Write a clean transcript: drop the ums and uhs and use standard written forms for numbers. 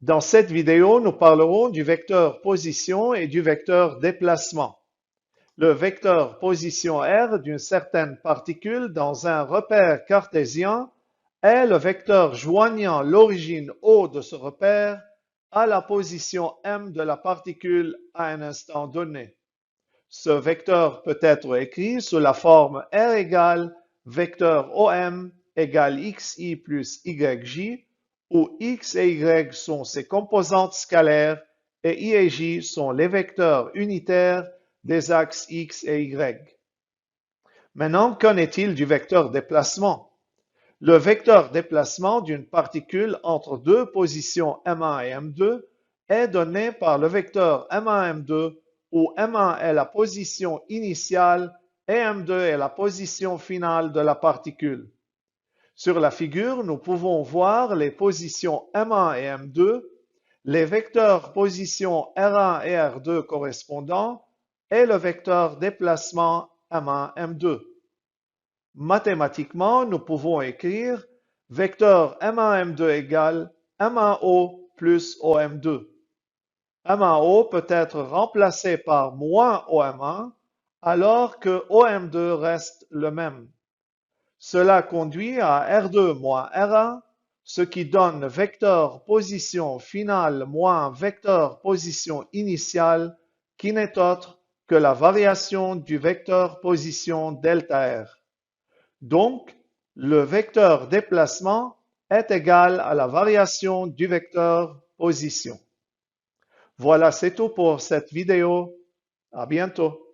Dans cette vidéo, nous parlerons du vecteur position et du vecteur déplacement. Le vecteur position R d'une certaine particule dans un repère cartésien est le vecteur joignant l'origine O de ce repère à la position M de la particule à un instant donné. Ce vecteur peut être écrit sous la forme R égale vecteur OM égale XI plus YJ, où X et Y sont ses composantes scalaires et I et J sont les vecteurs unitaires des axes X et Y. Maintenant, qu'en est-il du vecteur déplacement? Le vecteur déplacement d'une particule entre deux positions M1 et M2 est donné par le vecteur M1-M2 où M1 est la position initiale et M2 est la position finale de la particule. Sur la figure, nous pouvons voir les positions M1 et M2, les vecteurs position R1 et R2 correspondants et le vecteur déplacement M1-M2. Mathématiquement, nous pouvons écrire vecteur M1-M2 égale M1O plus OM2. M1O peut être remplacé par moins OM1 alors que OM2 reste le même. Cela conduit à R2 moins R1, ce qui donne vecteur position finale moins vecteur position initiale, qui n'est autre que la variation du vecteur position delta R. Donc, le vecteur déplacement est égal à la variation du vecteur position. Voilà, c'est tout pour cette vidéo. À bientôt.